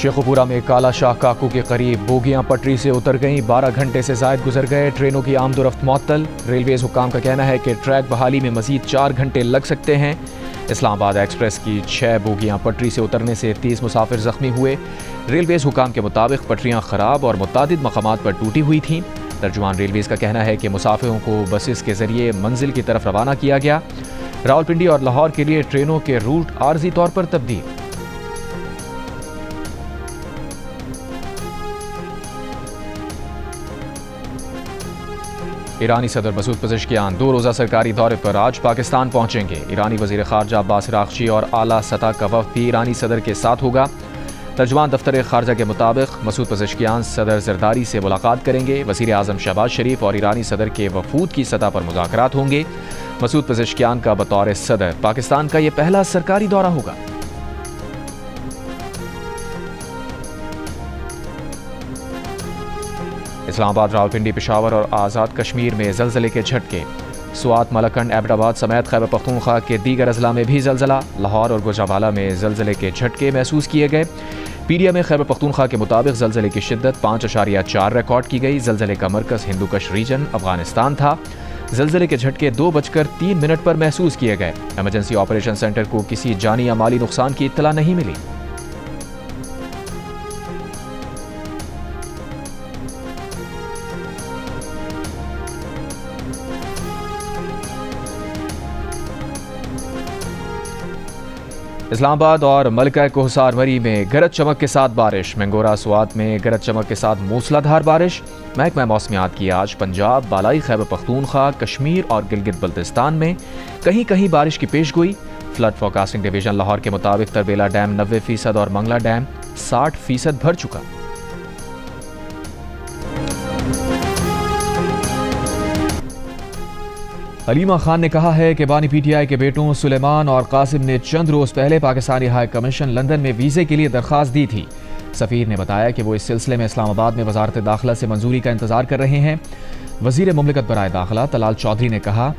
शेखुपुरा में काला शाह काकू के करीब बोगियां पटरी से उतर गईं। 12 घंटे से जायद गुजर गए। ट्रेनों की आमदोरफ्त मुअत्तल। रेलवेज हुक्काम का कहना है कि ट्रैक बहाली में मजीद 4 घंटे लग सकते हैं। इस्लामाबाद एक्सप्रेस की 6 बोगियां पटरी से उतरने से 30 मुसाफिर जख्मी हुए। रेलवेज हुक्काम के मुताबिक पटरियां खराब और मुतादिद मकामात पर टूटी हुई थीं। तर्जुमान रेलवेज का कहना है कि मुसाफिरों को बसेस के जरिए मंजिल की तरफ रवाना किया गया। रावलपिंडी और लाहौर के लिए ट्रेनों के रूट आर्जी तौर पर तब्दील। ईरानी सदर मसूद पज़ेश्कियान 2 रोज़ा सरकारी दौरे पर आज पाकिस्तान पहुंचेंगे। ईरानी वज़ीर ख़ारजा अब्बास अराग़ची और आला सतह का वफ़द भी ईरानी सदर के साथ होगा। तर्जुमान दफ्तर ख़ारजा के मुताबिक मसूद पज़ेश्कियान सदर ज़रदारी से मुलाकात करेंगे। वज़ीर आज़म शहबाज शरीफ और ईरानी सदर के वफूद की सतह पर मुज़ाकरात होंगे। मसूद पज़ेश्कियान का बतौर सदर पाकिस्तान का यह पहला सरकारी दौरा होगा। इस्लामाबाद, रावलपिंडी, पेशावर और आज़ाद कश्मीर में ज़लज़ले के झटके। स्वात, मलकंड, एबटाबाद समेत खैबर पख्तूनख्वा के दीगर अजला में भी ज़लज़ला। लाहौर और गुजरावाला में ज़लज़ले के झटके महसूस किए गए। पीडिया में खैबर पख्तूनख्वा के मुताबिक ज़लज़ले की शिद्दत 5.4 रिकॉर्ड की गई। ज़लज़ले का मरकज़ हिंदुकश रीजन अफगानिस्तान था। ज़लज़ले के झटके 2:03 पर महसूस किए गए। एमरजेंसी ऑपरेशन सेंटर को किसी जानी या माली नुकसान की इत्तला नहीं मिली। इस्लामाबाद और मलका कोहसार मरी में गरज चमक के साथ बारिश। मंगोरा स्वात में गरज चमक के साथ मूसलाधार बारिश। महकमा मौसमियात की आज पंजाब, बालाई खैबर पख्तूनख्वा, कश्मीर और गिलगित बल्तिस्तान में कहीं कहीं बारिश की पेशगोई। फ्लड फोरकास्टिंग डिवीजन लाहौर के मुताबिक तरबेला डैम 90% और मंगला डैम 60% भर चुका। हलीमा खान ने कहा है कि बानी पीटीआई के बेटों सुलेमान और कासिम ने चंद रोज पहले पाकिस्तानी हाई कमीशन लंदन में वीजे के लिए दरख्वास्त दी थी। सफीर ने बताया कि वो इस सिलसिले में इस्लामाबाद में वजारत दाखिला से मंजूरी का इंतजार कर रहे हैं। वजीर मुमलिकत बराए दाखिला तलाल चौधरी ने कहा,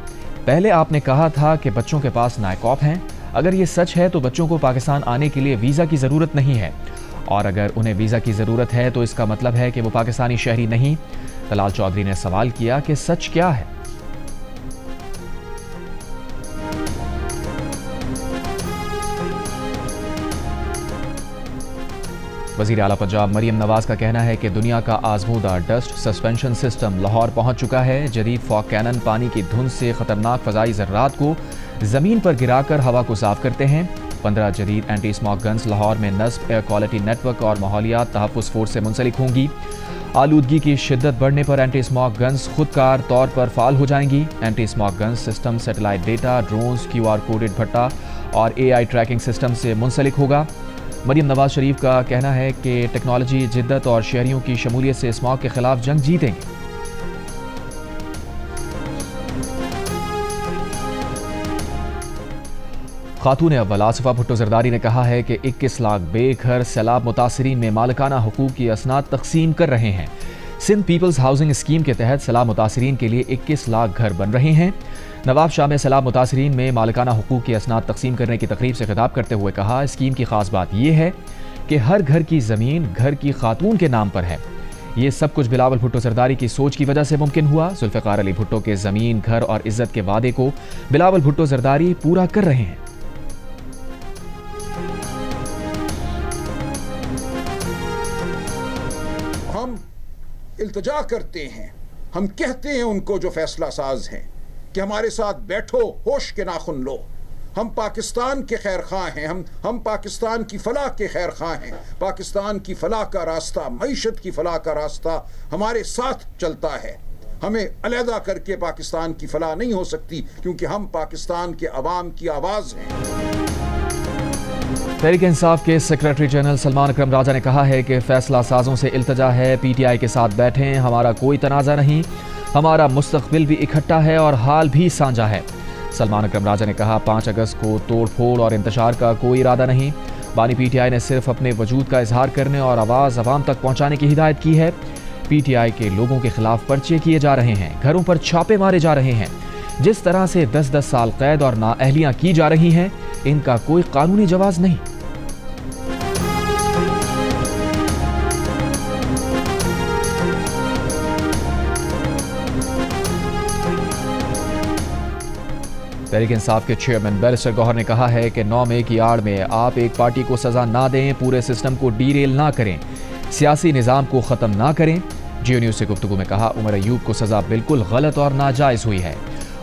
पहले आपने कहा था कि बच्चों के पास नायकॉप हैं। अगर ये सच है तो बच्चों को पाकिस्तान आने के लिए वीज़ा की ज़रूरत नहीं है, और अगर उन्हें वीज़ा की ज़रूरत है तो इसका मतलब है कि वो पाकिस्तानी शहरी नहीं। तलाल चौधरी ने सवाल किया कि सच क्या है। वज़ीर आला पंजाब मरियम नवाज का कहना है कि दुनिया का आजमूदा डस्ट सस्पेंशन सिस्टम लाहौर पहुंच चुका है। जदीद फॉग कैनन पानी की धुंध से खतरनाक फ़ज़ाई ज़र्रात को ज़मीन पर गिराकर हवा को साफ करते हैं। 15 जदीद एंटी स्मॉग गन्स लाहौर में नस्ब, एयर क्वालिटी नेटवर्क और माहौलियात तहफ़्फ़ुज़ फोर्स से मुंसलिक होंगी। आलूदगी की शिद्दत बढ़ने पर एंटी स्मॉग गन्स खुदकार तौर पर फ़ाल हो जाएंगी। Anti smog guns system satellite data, drones, QR coded भट्टा और AI ट्रैकिंग सिस्टम से मुंसलिक होगा। मरियम नवाज शरीफ का कहना है कि टेक्नोलॉजी, जिद्दत और शहरियों की शमूलियत से स्मॉग के खिलाफ जंग जीतेंगे। खातून अव्वल आसिफा भुट्टो जरदारी ने कहा है कि 21 लाख बेघर सैलाब मुतासरीन में मालिकाना हुकूक की असनाद तकसीम कर रहे हैं। सिंध पीपल्स हाउसिंग स्कीम के तहत सैलाब मुतासरीन के लिए 21 लाख घर बन रहे हैं। नवाब शाह में सैलाब मुतासरीन में मालिकाना हुकूक की असनाद तकसीम करने की तकरीब से खिताब करते हुए कहा, स्कीम की खास बात यह है कि हर घर की ज़मीन घर की खातून के नाम पर है। ये सब कुछ बिलावल भुट्टो जरदारी की सोच की वजह से मुमकिन हुआ। जुल्फ़िकार अली भुट्टो के ज़मीन, घर और इज्जत के वादे को बिलावल भुट्टो जरदारी पूरा कर रहे हैं। हम इल्तिजा करते हैं, हम कहते हैं उनको जो फैसला साज हैं कि हमारे साथ बैठो, होश के नाखुन लो। हम पाकिस्तान के खैर खां हैं, हम पाकिस्तान की फलाह के खैर खां हैं। पाकिस्तान की फलाह का रास्ता, मईशत की फलाह का रास्ता हमारे साथ चलता है। हमें अलहदा करके पाकिस्तान की फलाह नहीं हो सकती, क्योंकि हम पाकिस्तान के अवाम की आवाज़ हैं। तहरीक इंसाफ के सेक्रेटरी जनरल सलमान अकरम राजा ने कहा है कि फैसला साजों से इल्तजा है, PTI के साथ बैठें, हमारा कोई तनाज़ा नहीं, हमारा मुस्तकबिल भी इकट्ठा है और हाल भी साझा है। सलमान अकरम राजा ने कहा, 5 अगस्त को तोड़ फोड़ और इंतशार का कोई इरादा नहीं। बानी PTI ने सिर्फ अपने वजूद का इजहार करने और आवाज़ अवाम तक पहुँचाने की हिदायत की है। PTI के लोगों के खिलाफ पर्चे किए जा रहे हैं, घरों पर छापे मारे जा रहे हैं। जिस तरह से 10-10 साल कैद और नाअहलियाँ की जा रही हैं, इनका कोई कानूनी जवाज़ नहीं। तहरीक इंसाफ के चेयरमैन बैरिस्टर गौहर ने कहा है कि 9 मई की आड़ में आप एक पार्टी को सजा ना दें, पूरे सिस्टम को डीरेल ना करें, सियासी निज़ाम को ख़त्म ना करें। जियो न्यूज़ से गुफ्तगू में कहा, उमर अयूब को सजा बिल्कुल गलत और नाजायज़ हुई है।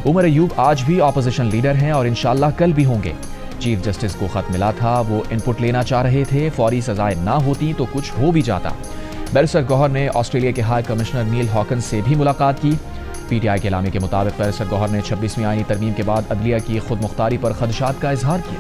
उमर अयूब आज भी अपोजिशन लीडर हैं और इंशाअल्लाह कल भी होंगे। चीफ जस्टिस को खत मिला था, वो इनपुट लेना चाह रहे थे, फौरी सजाएं ना होती तो कुछ हो भी जाता। बैरिस्टर गौहर ने ऑस्ट्रेलिया के हाई कमिश्नर नील हॉकन्स से भी मुलाकात की। पीटीआई के इलामे के मुताबिक बैरिस्टर गौहर ने 26वीं आईनी तरमीम के बाद अदलिया की खुद मुख्तारी पर खदशात का इजहार किया।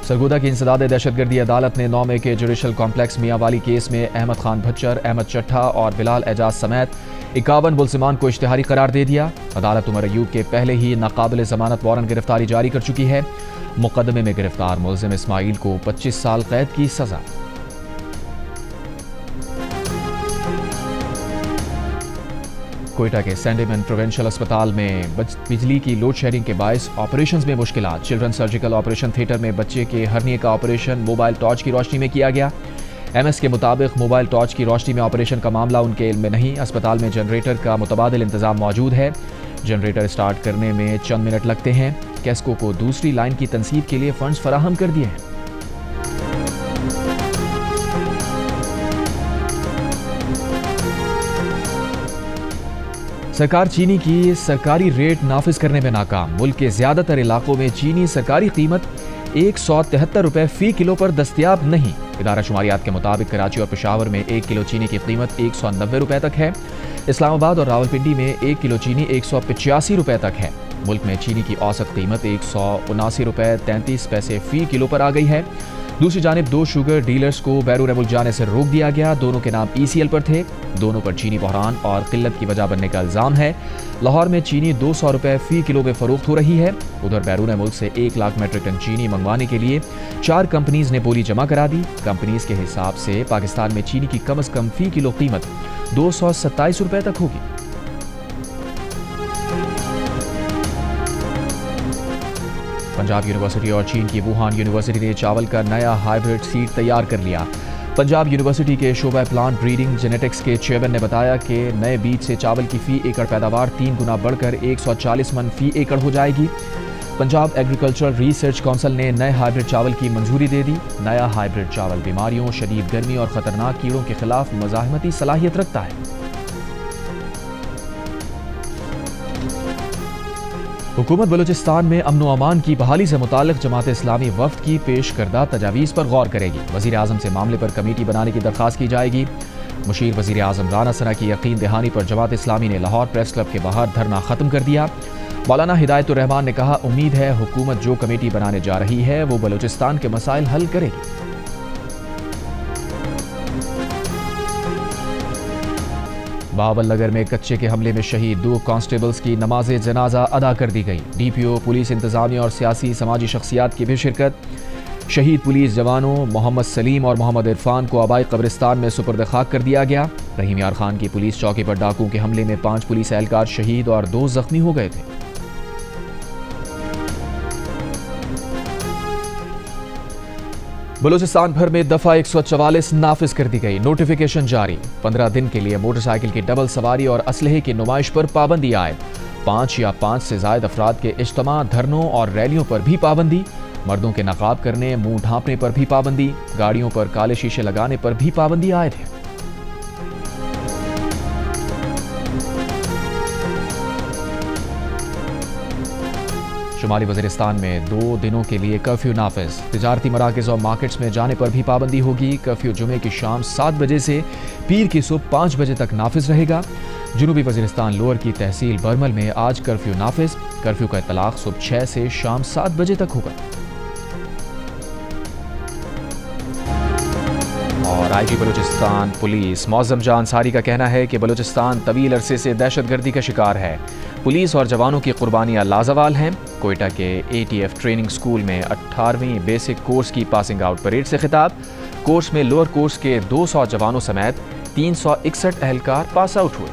सरगोदा की इंसदाद दहशतगर्दी अदालत ने 9 मई के जुडिशल कॉम्प्लेक्स मियांवाली केस में अहमद खान भच्चर, अहमद चट्ठा और बिलाल एजाज समेत 51 मुलजिमान को इश्तिहारी करार दे दिया। अदालत उमर अयूब के पहले ही नाकाबिल जमानत वारंट गिरफ्तारी जारी कर चुकी है। मुकदमे में गिरफ्तार मुलजिम इस्माइल को 25 साल कैद की सजा। कोयटा के सैंडेमन प्रोविंशियल अस्पताल में बिजली की लोड शेडिंग के बायस ऑपरेशंस में मुश्किलात। चिल्ड्रन सर्जिकल ऑपरेशन थिएटर में बच्चे के हर्निए का ऑपरेशन मोबाइल टॉर्च की रोशनी में किया गया। एमएस के मुताबिक मोबाइल टॉर्च की रोशनी में ऑपरेशन का मामला उनके इल्म में नहीं। अस्पताल में जनरेटर का मुतबादिल इंतजाम मौजूद है। जनरेटर स्टार्ट करने में चंद मिनट लगते हैं। कैस्को को दूसरी लाइन की तनसीब के लिए फंड्स फराहम कर दिए हैं। सरकार चीनी की सरकारी रेट नाफिज करने में नाकाम। मुल्क के ज्यादातर इलाकों में चीनी सरकारी कीमत 173 रुपए फी किलो पर दस्तयाब नहीं। इदारा शुमारियात के मुताबिक कराची और पेशावर में 1 किलो चीनी की कीमत 190 रुपए तक है। इस्लामाबाद और रावलपिंडी में 1 किलो चीनी 185 रुपए तक है। मुल्क में चीनी की औसत कीमत 179 रुपए 33 पैसे फी किलो पर आ गई है। दूसरी जानिब 2 शुगर डीलर्स को बैरून मुल्क जाने से रोक दिया गया। दोनों के नाम ECL पर थे। दोनों पर चीनी बहरान और किल्लत की वजह बनने का इल्जाम है। लाहौर में चीनी 200 रुपए फी किलो में फरोख्त हो रही है। उधर बैरून मुल्क से 1 लाख मेट्रिक टन चीनी मंगवाने के लिए 4 कंपनीज ने बोली जमा करा दी। कंपनीज के हिसाब से पाकिस्तान में चीनी की कम से कम फी किलो कीमत 227 रुपए तक होगी। पंजाब यूनिवर्सिटी और चीन की वुहान यूनिवर्सिटी ने चावल का नया हाइब्रिड सीड तैयार कर लिया। पंजाब यूनिवर्सिटी के शोबा प्लांट ब्रीडिंग जेनेटिक्स के चेयरमैन ने बताया कि नए बीज से चावल की फी एकड़ पैदावार 3 गुना बढ़कर 140 मन फी एकड़ हो जाएगी। पंजाब एग्रीकल्चरल रिसर्च काउंसिल ने नए हाइब्रिड चावल की मंजूरी दे दी। नया हाइब्रिड चावल बीमारियों, शदीद गर्मी और खतरनाक कीड़ों के खिलाफ मज़ाहमती सलाहियत रखता है। हुकूमत बलूचिस्तान में अमन व अमान की बहाली से मुताल्लिक जमात इस्लामी वफ्द की पेश करदा तजावीज़ पर गौर करेगी। वज़ीर आज़म से मामले पर कमेटी बनाने की दरख्वास्त की जाएगी। मुशीर वज़ीर आज़म राना सना की यकीन दहानी पर जमात इस्लामी ने लाहौर प्रेस क्लब के बाहर धरना ख़त्म कर दिया। मौलाना हिदायतुर रहमान ने कहा, उम्मीद है हुकूमत जो कमेटी बनाने जा रही है वो बलूचिस्तान के मसाइल हल करेगी। बावलनगर में कच्चे के हमले में शहीद 2 कांस्टेबल्स की नमाज जनाजा अदा कर दी गई। DPO, पुलिस इंतजामिया और सियासी समाजी शख्सियात की भी शिरकत। शहीद पुलिस जवानों मोहम्मद सलीम और मोहम्मद इरफान को आबाई कब्रिस्तान में सुपुर्द खाक कर दिया गया। रहीम यार खान की पुलिस चौकी पर डाकुओं के हमले में 5 पुलिस एहलकार शहीद और 2 जख्मी हो गए थे। बलूचिस्तान भर में दफा 144 नाफिज कर दी गई। नोटिफिकेशन जारी। 15 दिन के लिए मोटरसाइकिल की डबल सवारी और असलहे की नुमाइश पर पाबंदी आए। 5 या 5 से ज्यादा अफराद के इज्तिमा, धरनों और रैलियों पर भी पाबंदी। मर्दों के नकाब करने, मुंह ढांपने पर भी पाबंदी। गाड़ियों पर काले शीशे लगाने पर भी पाबंदी आए थे। शुमाली वज़ीरिस्तान में 2 दिनों के लिए कर्फ्यू नाफिज। तिजारती मराकज़ और मार्केट्स में जाने पर भी पाबंदी होगी। कर्फ्यू जुमे की शाम 7 बजे से पीर की सुबह 5 बजे तक नाफिज रहेगा। जनूबी वज़ीरिस्तान लोअर की तहसील बरमल में आज कर्फ्यू नाफिज। कर्फ्यू का इतलाक सुबह 6 से शाम 7 बजे तक होगा। और IG बलूचिस्तान पुलिस मौज़म जां अंसारी का कहना है कि बलूचिस्तान तवील अरसे से दहशतगर्दी का शिकार है। पुलिस और जवानों की कुर्बानियां लाजवाल हैं। कोयटा के ATF ट्रेनिंग स्कूल में 18वीं बेसिक कोर्स की पासिंग आउट परेड से खिताब। कोर्स में लोअर कोर्स के 200 जवानों समेत 361 एहलकार पास आउट हुए।